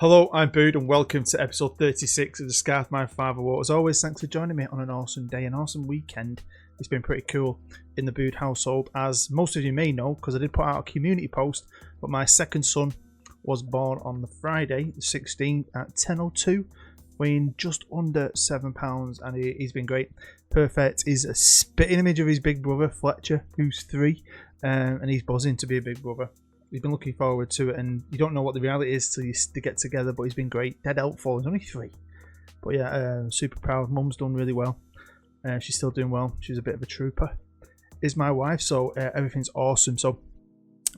Hello, I'm Bood and welcome to episode 36 of the Scarf My Father Wore. As always, thanks for joining me on an awesome day, an awesome weekend. It's been pretty cool in the Bood household, as most of you may know, because I did put out a community post, but my second son was born on the Friday, the 16th at 10:02, weighing just under £7, and he's been great. Perfect is a spitting image of his big brother, Fletcher, who's 3, and he's buzzing to be a big brother. He's been looking forward to it, and you don't know what the reality is till you get together, but he's been great. Dead helpful. He's only 3. But yeah, super proud. Mum's done really well. She's still doing well. She's a bit of a trooper. Is my wife, so everything's awesome. So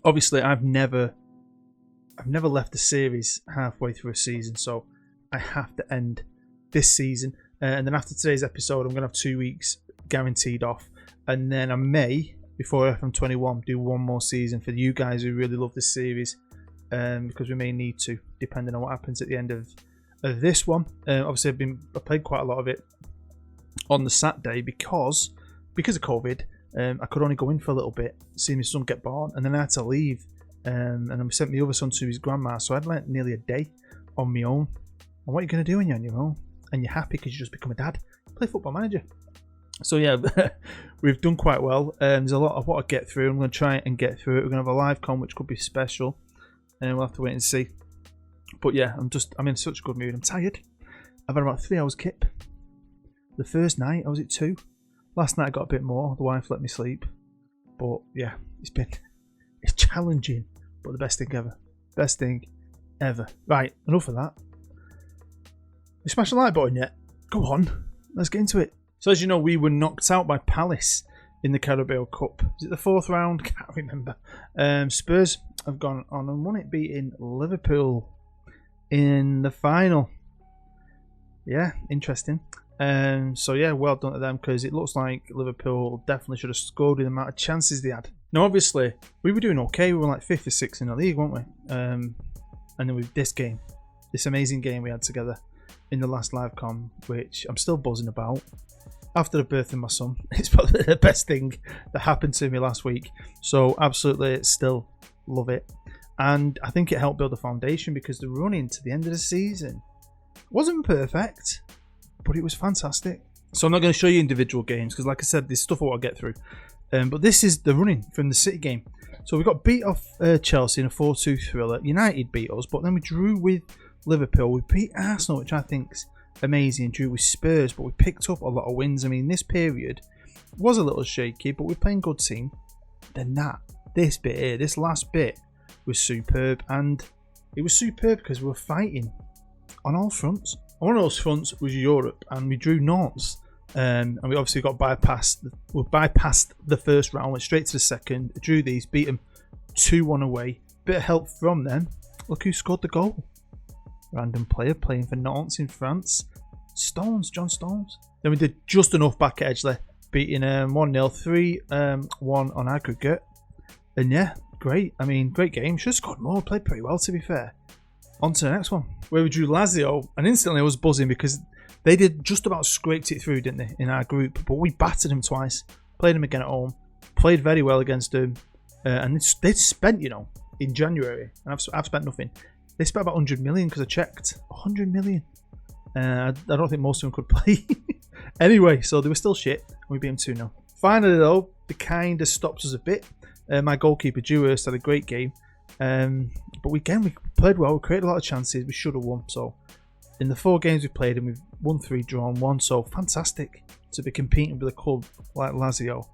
obviously I've never left the series halfway through a season, so I have to end this season. And then after today's episode, I'm going to have 2 weeks guaranteed off. And then I may, before FM21, do one more season for you guys who really love this series, because we may need to, depending on what happens at the end of this one. Obviously, I played quite a lot of it on the Saturday because of COVID. I could only go in for a little bit, see my son get born, and then I had to leave. And then we sent my other son to his grandma, so I'd like nearly a day on my own. And what are you going to do when you're on your own? And you're happy because you just become a dad? Play Football Manager. So yeah, we've done quite well. There's a lot of what to get through. I'm going to try and get through it. We're going to have a live con, which could be special, and we'll have to wait and see. But yeah, I'm in such a good mood. I'm tired. I've had about 3 hours kip. The first night I was at 2. Last night I got a bit more. The wife let me sleep. But yeah, it's challenging, but the best thing ever. Best thing ever. Right, enough of that. You smashed the like button yet? Go on, let's get into it. So as you know, we were knocked out by Palace in the Carabao Cup. Is it the 4th round? Can't remember. Spurs have gone on and won it, beating Liverpool in the final. Yeah, interesting. So yeah, well done to them, because it looks like Liverpool definitely should have scored with the amount of chances they had. Now obviously, we were doing okay. We were like 5th or 6th in the league, weren't we? And then with this amazing game we had together in the last live con, which I'm still buzzing about. After the birth of my son, it's probably the best thing that happened to me last week. So absolutely, still love it. And I think it helped build the foundation, because the run into the end of the season wasn't perfect, but it was fantastic. So I'm not going to show you individual games, because like I said, there's stuff I want to get through. But this is the running from the City game. So we got beat off Chelsea in a 4-2 thriller. United beat us, but then we drew with Liverpool. We beat Arsenal, which I think's amazing, drew with Spurs, but we picked up a lot of wins. I mean, this period was a little shaky, but we're playing good team. Then this bit here, this last bit was superb, and it was superb because we were fighting on all fronts. One of those fronts was Europe, and we drew Nantes, and we obviously got bypassed. We bypassed the first round, went straight to the second, drew these, beat them 2-1 away. Bit of help from them. Look who scored the goal. Random player playing for Nantes in France. John Stones. Then we did just enough back at Edgeley, beating 1-0, 3-1 on aggregate. And yeah, great. I mean, great game. Should have scored more. Played pretty well, to be fair. On to the next one, where we drew Lazio, and instantly I was buzzing because they did just about scraped it through, didn't they, in our group? But we battered them twice. Played them again at home. Played very well against them. And they'd spent, in January, and I've spent nothing. They spent about 100 million, because I checked. 100 million. I don't think most of them could play. Anyway, so they were still shit, and we beat them 2-0. Finally, though, they kind of stopped us a bit. My goalkeeper, Dewhurst, had a great game. But we played well. We created a lot of chances. We should have won. So, in the 4 games we played, and we've won 3, drawn 1. So, fantastic to be competing with a club like Lazio.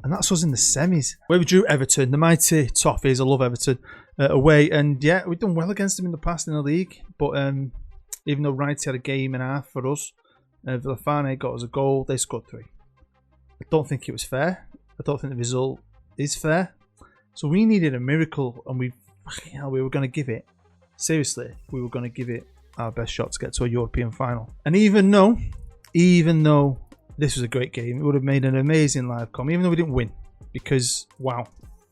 And that's us in the semis, where we drew Everton, the mighty Toffees. I love Everton. Away, and yeah, we've done well against them in the past in the league, but even though Wrighty had a game and a half for us, Villafane got us a goal. They scored 3. I don't think it was fair. I don't think the result is fair. So we needed a miracle, and we were going to give it. Seriously, we were going to give it our best shot to get to a European final. And even though this was a great game, it would have made an amazing live com, even though we didn't win, because wow,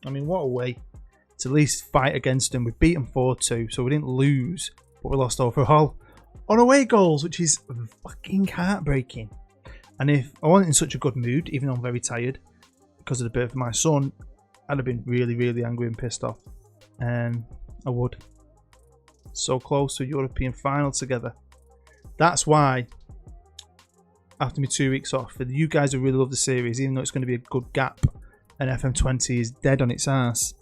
I mean, what a way to at least fight against them. We beat them 4-2, so we didn't lose, but we lost overall on away goals, which is fucking heartbreaking. And if I wasn't in such a good mood, even though I'm very tired because of the birth of my son, I'd have been really, really angry and pissed off. I would. so close to a European final together. That's why, after me 2 weeks off, you guys will really love the series, even though it's going to be a good gap and FM20 is dead on its ass.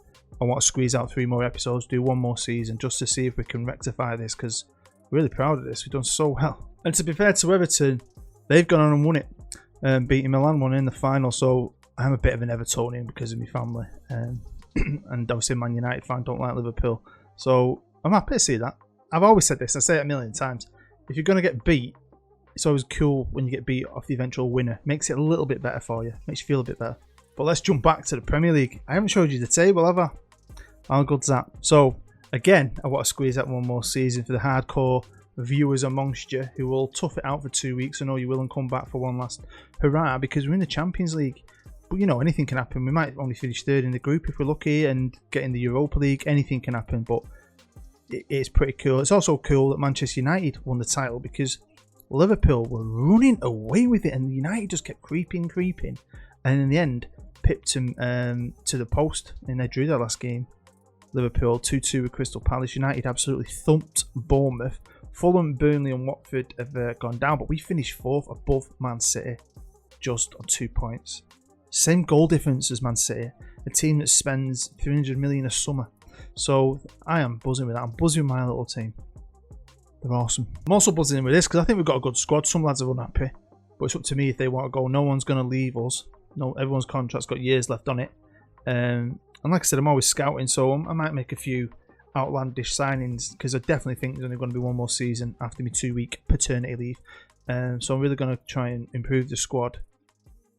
I want to squeeze out 3 more episodes, do 1 more season just to see if we can rectify this, because we're really proud of this. We've done so well. And to be fair to Everton, they've gone on and won it, beating Milan 1 in the final. So I'm a bit of an Evertonian because of my family, and obviously a Man United fan, don't like Liverpool. So I'm happy to see that. I've always said this, I say it a million times. If you're going to get beat, it's always cool when you get beat off the eventual winner. Makes it a little bit better for you, makes you feel a bit better. But let's jump back to the Premier League. I haven't showed you the table, have I? How good's that? So again, I want to squeeze out 1 more season for the hardcore viewers amongst you who will tough it out for 2 weeks. I know you will, and come back for one last hurrah, because we're in the Champions League. But you know, anything can happen. We might only finish 3rd in the group if we're lucky and get in the Europa League. Anything can happen, but it's pretty cool. It's also cool that Manchester United won the title, because Liverpool were running away with it and United just kept creeping, and in the end pipped them to the post, and they drew their last game. Liverpool 2-2 with Crystal Palace. United absolutely thumped Bournemouth. Fulham, Burnley and Watford have gone down, but we finished 4th above Man City, just on 2 points. Same goal difference as Man City, a team that spends 300 million a summer. So I am buzzing with that. I'm buzzing with my little team. They're awesome. I'm also buzzing with this because I think we've got a good squad. Some lads are unhappy, but it's up to me if they want to go. No one's going to leave us. No, everyone's contract's got years left on it. And like I said, I'm always scouting, so I might make a few outlandish signings, because I definitely think there's only going to be 1 more season after my 2-week paternity leave. So I'm really going to try and improve the squad.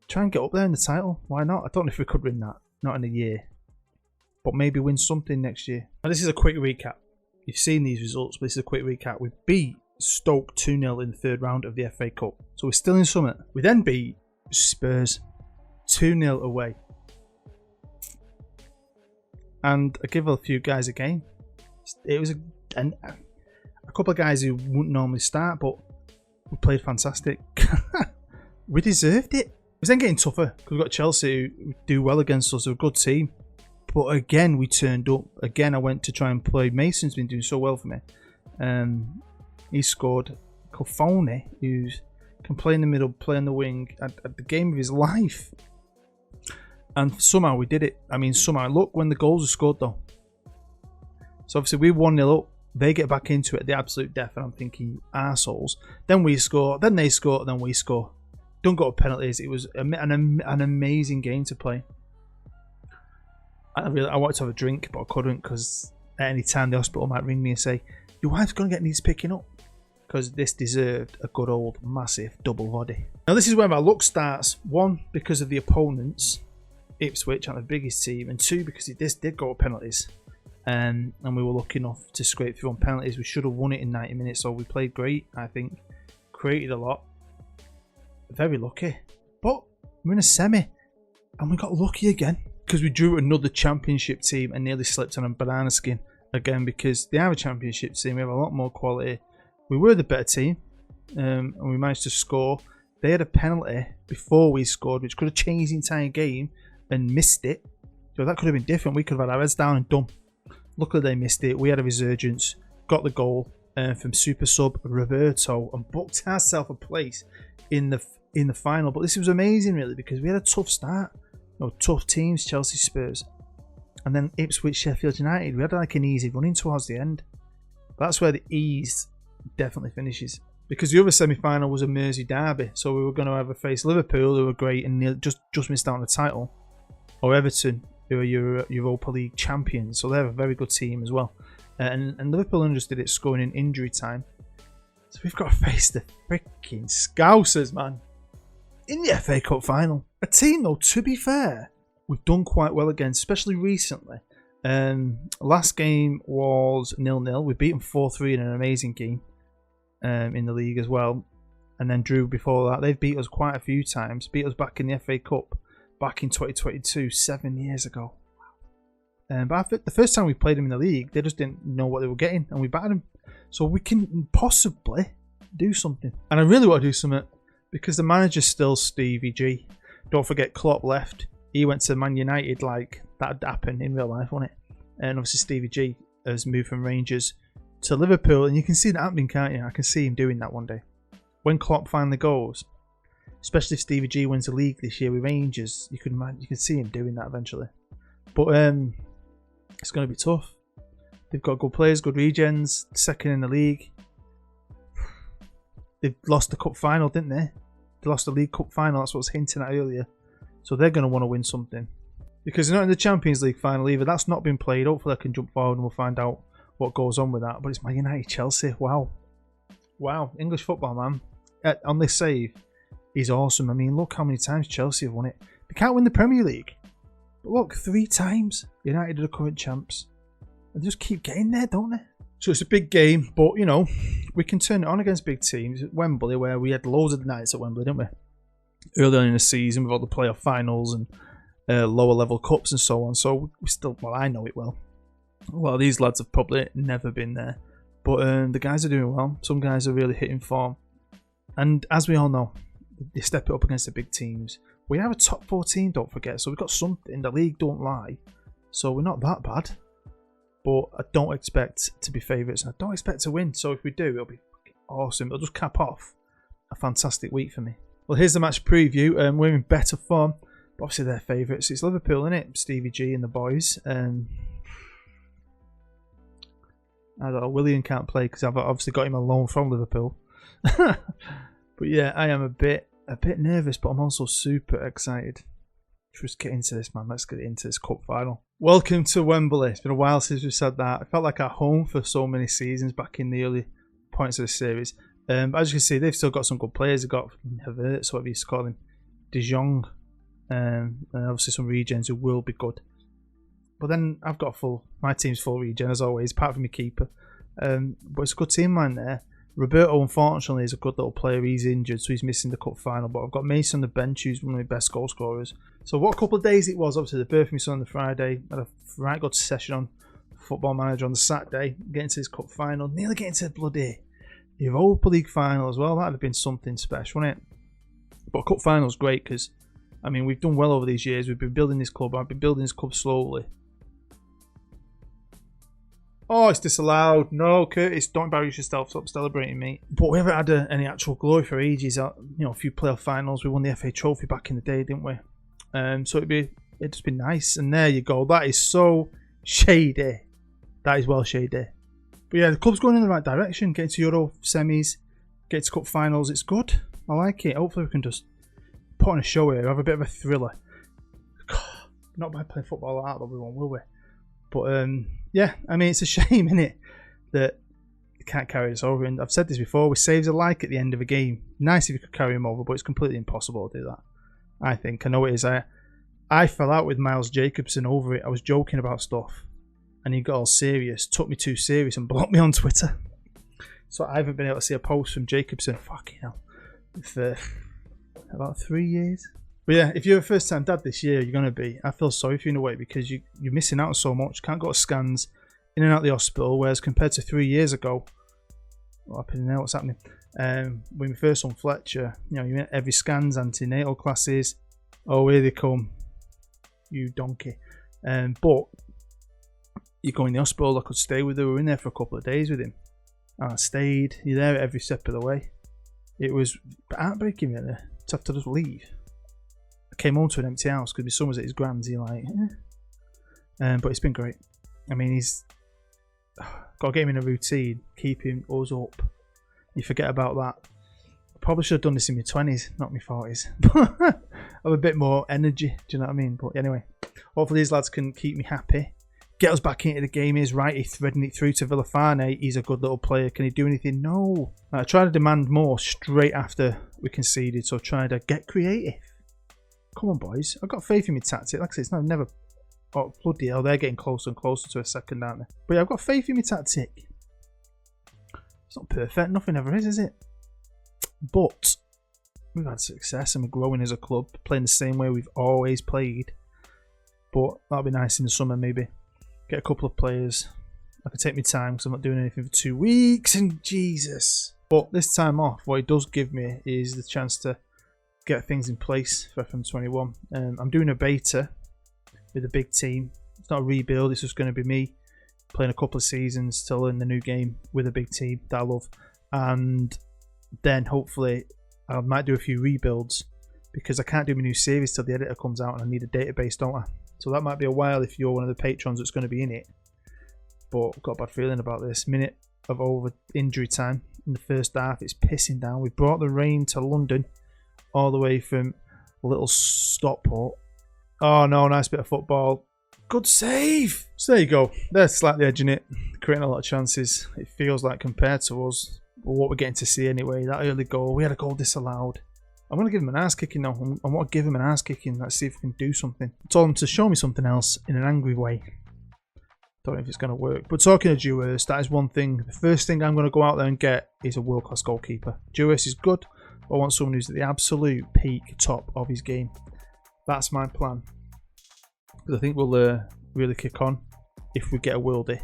Try and get up there in the title. Why not? I don't know if we could win that. Not in a year. But maybe win something next year. Now this is a quick recap. You've seen these results, but this is a quick recap. We beat Stoke 2-0 in the 3rd round of the FA Cup. So we're still in summit. We then beat Spurs 2-0 away. And I give a few guys a game. It was a couple of guys who wouldn't normally start, but we played fantastic. We deserved it. It was then getting tougher because we've got Chelsea who do well against us. They're a good team. But again, we turned up. Again, I went to try and play. Mason's been doing so well for me. He scored. Kofone, who can play in the middle, play on the wing, at the game of his life. And somehow we did it. I mean, somehow. Look, when the goals are scored, though. So obviously, we 1-0 up. They get back into it at the absolute death. And I'm thinking, you arseholes. Then we score. Then they score. Then we score. Don't go to penalties. It was an amazing game to play. I wanted to have a drink, but I couldn't, because at any time the hospital might ring me and say, your wife's going to get needs picking up. Because this deserved a good old massive double body. Now this is where my luck starts. 1, because of the opponents. Ipswich aren't the biggest team, and 2, because this did go to penalties, and we were lucky enough to scrape through on penalties. We should have won it in 90 minutes, so we played great. I think created a lot. Very lucky, but we're in a semi, and we got lucky again because we drew another championship team and nearly slipped on a banana skin again, because they are a championship team. We have a lot more quality. We were the better team, and we managed to score. They had a penalty before we scored, which could have changed the entire game, and missed it. So that could have been different. We could have had our heads down and done. Luckily they missed it. We had a resurgence, got the goal from super sub Roberto, and booked ourselves a place in the final. But this was amazing, really, because we had a tough start. Tough teams, Chelsea, Spurs, and then Ipswich, Sheffield United. We had like an easy running towards the end. That's where the ease definitely finishes, because the other semi-final was a Mersey derby. So we were going to either face Liverpool, who were great and just missed out on the title, or Everton, who are Europa League champions. So they're a very good team as well. And Liverpool understood it, scoring in injury time. So we've got to face the freaking Scousers, man, in the FA Cup final. A team, though, to be fair, we've done quite well against, especially recently. Last game was 0-0. We beat them 4-3 in an amazing game in the league as well. And then drew before that. They've beat us quite a few times. Beat us back in the FA Cup back in 2022, 7 years ago. But I think the first time we played them in the league, they just didn't know what they were getting, and we battered them. So we can possibly do something. And I really want to do something, because the manager's still Stevie G. Don't forget, Klopp left. He went to Man United. Like, that would happen in real life, wouldn't it? And obviously Stevie G has moved from Rangers to Liverpool, and you can see that happening, can't you? I can see him doing that one day. When Klopp finally goes, especially if Stevie G wins the league this year with Rangers, you can see him doing that eventually. But it's going to be tough. They've got good players, good regens, second in the league. They've lost the cup final, didn't they? They lost the League Cup final, that's what I was hinting at earlier. So they're going to want to win something. Because they're not in the Champions League final either. That's not been played. Hopefully I can jump forward and we'll find out what goes on with that. But it's Man United Chelsea. Wow. Wow. English football, man. On this save, he's awesome. I mean, look how many times Chelsea have won it. They can't win the Premier League. But look, 3 times. United are the current champs. They just keep getting there, don't they? So it's a big game, but, you know, we can turn it on against big teams. At Wembley, where we had loads of nights at Wembley, didn't we? Early on in the season, with all the playoff finals and lower level cups and so on. So we still, well, I know it well. A lot of these lads have probably never been there. But the guys are doing well. Some guys are really hitting form. And as we all know, they step it up against the big teams. We have a top 4 team, don't forget. So we've got something. The league don't lie. So we're not that bad. But I don't expect to be favourites. And I don't expect to win. So if we do, it'll be awesome. It'll just cap off a fantastic week for me. Well, here's the match preview. We're in better form. But obviously, they're favourites. It's Liverpool, innit? Stevie G and the boys. I don't know. William can't play because I've obviously got him on loan from Liverpool. But yeah, I am a bit nervous, but I'm also super excited. Let's get into this, man. Let's get into this cup final. Welcome to Wembley. It's been a while since we've said that. I felt like at home for so many seasons back in the early points of the series. But as you can see, they've still got some good players. They've got Havertz, whatever you used to call him, De Jong, and obviously some regens who will be good. But then I've got my team's full regen as always, apart from my keeper. But it's a good team line there. Roberto, unfortunately, is a good little player. He's injured, so he's missing the cup final. But I've got Mason on the bench, who's one of my best goal scorers. So what a couple of days it was. Obviously, the birth of my son on the Friday. Had a right good session on Football Manager on the Saturday. Getting to this cup final. Nearly getting to the bloody Europa League final as well. That would have been something special, wouldn't it? But cup final's great because, I mean, we've done well over these years. We've been building this club. I've been building this club slowly. Oh, it's disallowed. No, Curtis, don't embarrass yourself. Stop celebrating, mate. But we haven't had any actual glory for ages. You know, a few playoff finals. We won the FA Trophy back in the day, didn't we? So it'd just be nice. And there you go. That is so shady. That is well shady. But yeah, the club's going in the right direction. Getting to Euro semis, getting to cup finals. It's good. I like it. Hopefully we can just put on a show here. Have a bit of a thriller. God, not by playing football like that, we won't, will we? But yeah, I mean, it's a shame, isn't it, that you can't carry us over. And I've said this before, with saves alike at the end of a game. Nice if you could carry them over, but it's completely impossible to do that, I think. I know it is. I fell out with Miles Jacobson over it. I was joking about stuff, and he got all serious, took me too serious, and blocked me on Twitter. So I haven't been able to see a post from Jacobson, fucking hell, for about 3 years. But yeah, if you're a first-time dad this year, you're going to be. I feel sorry for you in a way because you're missing out on so much. Can't go to scans, in and out of the hospital, whereas compared to 3 years ago, what's happening? When we first on Fletcher, you know, you went every scans, antenatal classes. Oh, here they come, you donkey. But you go in the hospital, I could stay with her. We were in there for a couple of days with him. And I stayed. You're there every step of the way. It was heartbreaking, really, to have to just leave. I came home to an empty house because my son was at his grand's. He like, but it's been great. I mean, he's got to get him in a routine, keeping us up. You forget about that. I probably should have done this in my 20s, not my 40s. Have a bit more energy. Do you know what I mean? But anyway, hopefully these lads can keep me happy. Get us back into the game. He's right. He's threading it through to Villafane. He's a good little player. Can he do anything? No. I tried to demand more straight after we conceded. So trying to get creative. Come on, boys. I've got faith in my tactic. Like I said, it's never... Oh, bloody hell. They're getting closer and closer to a second, aren't they? But yeah, I've got faith in my tactic. It's not perfect. Nothing ever is it? But we've had success and we're growing as a club. Playing the same way we've always played. But that'll be nice in the summer, maybe. Get a couple of players. I can take my time because I'm not doing anything for 2 weeks. And Jesus. But this time off, what it does give me is the chance to get things in place for FM21. I'm doing a beta with a big team. It's not a rebuild, it's just going to be me playing a couple of seasons to learn the new game with a big team that I love. And then hopefully I might do a few rebuilds because I can't do my new series till the editor comes out and I need a database, don't I? So that might be a while if you're one of the patrons that's going to be in it. But I've got a bad feeling about this. Minute of over injury time in the first half. It's pissing down. We brought the rain to London all the way from little Stockport. Oh no, nice bit of football. Good save. So there you go. They're slightly edging it, creating a lot of chances. It feels like compared to us, what we're getting to see anyway, that early goal, we had a goal disallowed. I'm going to give him an ass kicking now. I want to give him an ass kicking. Let's see if we can do something. I told him to show me something else in an angry way. Don't know if it's going to work. But talking of Dewhurst, that is one thing. The first thing I'm going to go out there and get is a world-class goalkeeper. Dewhurst is good, but I want someone who's at the absolute peak top of his game. That's my plan. Because I think we'll really kick on if we get a worldie.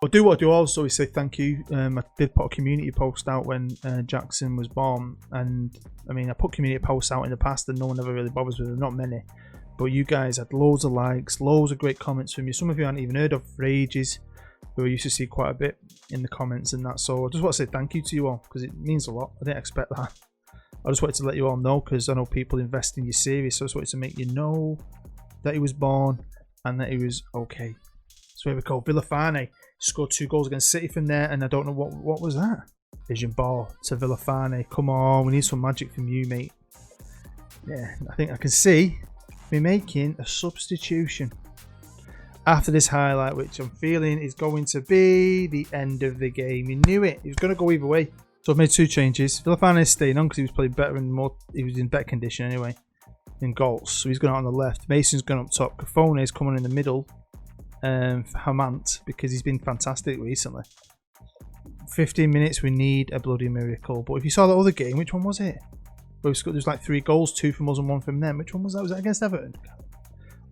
I'll do what I do also is say thank you. I did put a community post out when Jackson was born. And I mean, I put community posts out in the past and no one ever really bothers with them. Not many. But you guys had loads of likes, loads of great comments from you. Some of you I hadn't even heard of for ages, who I used to see quite a bit in the comments and that. So I just want to say thank you to you all because it means a lot. I didn't expect that. I just wanted to let you all know because I know people invest in your series. So I just wanted to make you know that he was born and that he was okay. So here we go. Villafane scored 2 goals against City from there, and I don't know what was that. Vision ball to Villafane. Come on, we need some magic from you, mate. Yeah, I think I can see me making a substitution after this highlight, which I'm feeling is going to be the end of the game. You knew it. He was going to go either way. So I've made 2 changes. Villafane is staying on because he was playing better and more. He was in better condition anyway in goals. So he's going out on the left. Mason's going up top. Cafone is coming in the middle. For Hamant because he's been fantastic recently. 15 minutes. We need a bloody miracle. But if you saw the other game, which one was it? There's like 3 goals, 2 from us and 1 from them. Which one was that? Was that against Everton?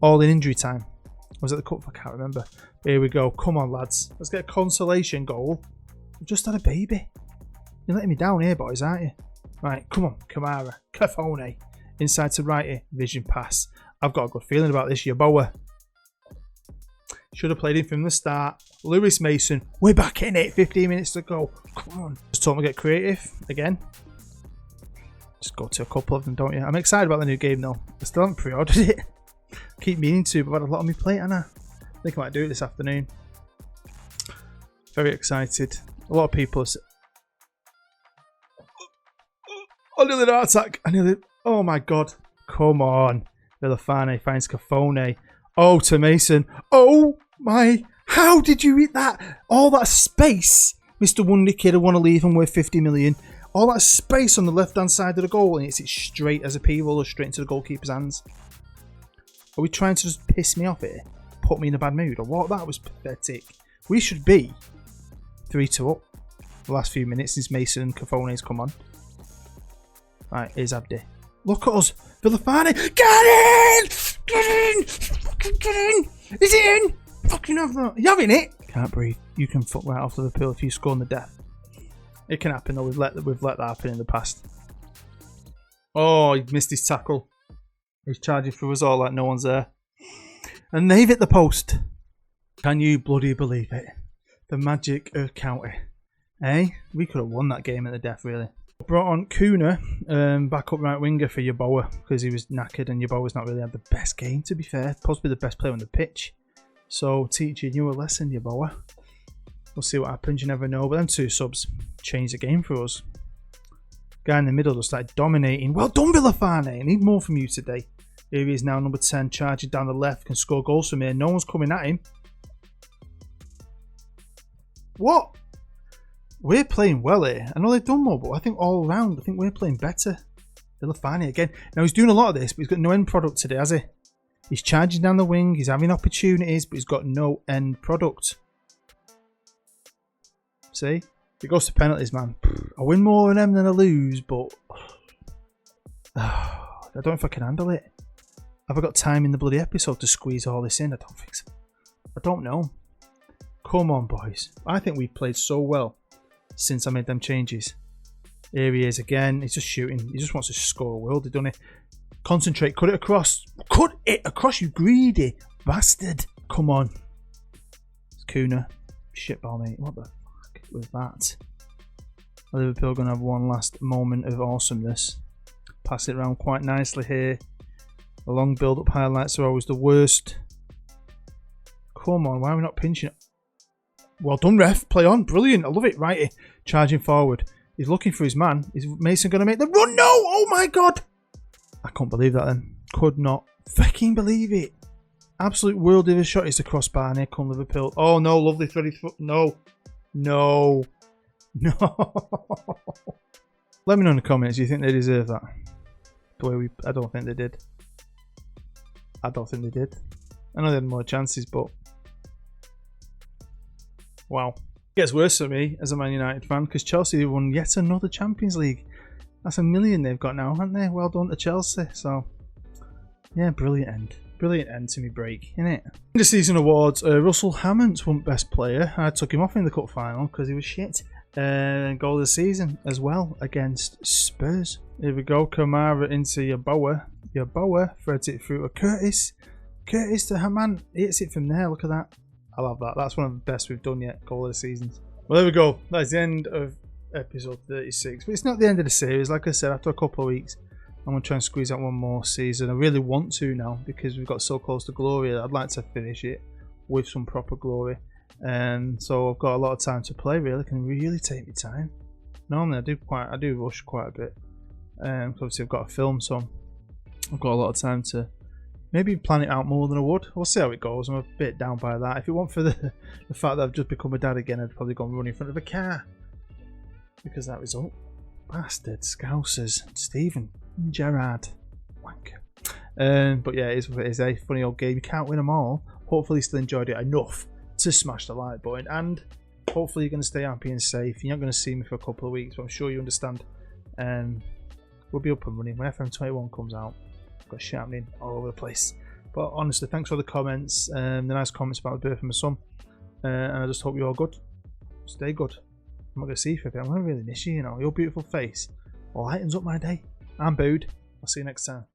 All in injury time. Was it the cup? I can't remember. Here we go. Come on, lads. Let's get a consolation goal. We've just had a baby. You're letting me down here, boys, aren't you? Right, come on. Kamara. Cafone. Inside to righty. Vision pass. I've got a good feeling about this. Yeboah. Should have played him from the start. Lewis Mason. We're back in it. 15 minutes to go. Come on. Just told me to get creative again. Just go to a couple of them, don't you? I'm excited about the new game though. I still haven't pre-ordered it. Keep meaning to, but I've had a lot on my plate, haven't I? I think I might do it this afternoon. Very excited. A lot of people are... I nearly had a heart attack. Oh my god. Come on. Villafane finds Cafone. Oh, to Mason. Oh my... How did you eat that? All that space. Mr. Wonder Kid, I want to leave him worth 50 million. All that space on the left-hand side of the goal, and it's straight as a P-roller straight into the goalkeeper's hands. Are we trying to just piss me off here? Put me in a bad mood? Or what? That was pathetic. We should be 3-2 up the last few minutes since Mason and Cafone's come on. Right, here's Abdi. Look at us. Villafane. Get in! Get in! Fucking get in! Is it in? Fucking have that. Are you having it? Can't breathe. You can fuck right off to the pill if you score on the death. It can happen though. We've let that happen in the past. Oh, he missed his tackle. He's charging through us all like no one's there. And they've hit the post. Can you bloody believe it? The magic of County. Eh? We could have won that game at the death, really. Brought on Kuna, backup right winger for Yeboah because he was knackered and Yeboah's not really had the best game, to be fair. Possibly the best player on the pitch. So teaching you a lesson, Yeboah. We'll see what happens, you never know. But them 2 subs changed the game for us. Guy in the middle just started dominating. Well done, Villafane. I need more from you today. Here he is now, number 10, charging down the left, can score goals from here. No one's coming at him. What? We're playing well here. I know they've done more, but I think all around, I think we're playing better. Villafane again. Now he's doing a lot of this, but he's got no end product today, has he? He's charging down the wing, he's having opportunities, but he's got no end product. See? It goes to penalties, man. I win more of them than I lose, but I don't know if I can handle it. Have I got time in the bloody episode to squeeze all this in? I don't think so. I don't know. Come on, boys. I think we've played so well since I made them changes. Here he is again. He's just shooting. He just wants to score a worldie, doesn't he? Concentrate. Cut it across. Cut it across, you greedy bastard. Come on. It's Kuna. Shitball, mate. What the fuck was that? Liverpool are going to have one last moment of awesomeness. Pass it around quite nicely here. The long build-up highlights are always the worst. Come on, why are we not pinching it? Well done, ref. Play on. Brilliant. I love it. Righty. Charging forward. He's looking for his man. Is Mason going to make the run? No! Oh my god! I can't believe that then. Could not fucking believe it. Absolute world of a shot is the crossbar, and here come Liverpool. Oh no, lovely threaded foot. No. No. No. Let me know in the comments, do you think they deserve that? The way I don't think they did. I don't think they did. I know they had more chances, but wow. It gets worse for me as a Man United fan because Chelsea won yet another Champions League. That's $1 million they've got now, haven't they? Well done to Chelsea. So, yeah, brilliant end. Brilliant end to me break, innit? In the season awards, Russell Hammond won Best Player. I took him off in the cup final because he was shit. Goal of the season as well against Spurs. Here we go. Kamara into Yeboah. Yeboah threads it through to Curtis. Curtis to Hammond. He hits it from there. Look at that. I love that. That's one of the best we've done yet. Goal of the seasons. Well, there we go. That's the end of episode 36. But it's not the end of the series. Like I said, after a couple of weeks, I'm going to try and squeeze out one more season. I really want to now because we've got so close to glory. I'd like to finish it with some proper glory. So I've got a lot of time to play. Really, can really take my time. Normally I do rush quite a bit. Obviously I've got a film, so I've got a lot of time to maybe plan it out more than I would. We'll see how it goes. I'm a bit down by that. If it weren't for the fact that I've just become a dad again, I'd probably go and run in front of a car because that result. Bastard Scousers, Stephen Gerrard, wanker. But yeah, it is what it is. A funny old game. You can't win them all. Hopefully, you still enjoyed it enough to smash the like button, and hopefully, you're going to stay happy and safe. You're not going to see me for a couple of weeks, but I'm sure you understand. We'll be up and running when FM21 comes out. I've got shit happening all over the place. But honestly, thanks for the comments, the nice comments about the birth of my son, and I just hope you're all good. Stay good. I'm not going to see you for a bit. I'm going to really miss you, you know. Your beautiful face lightens up my day. I'm Booed. I'll see you next time.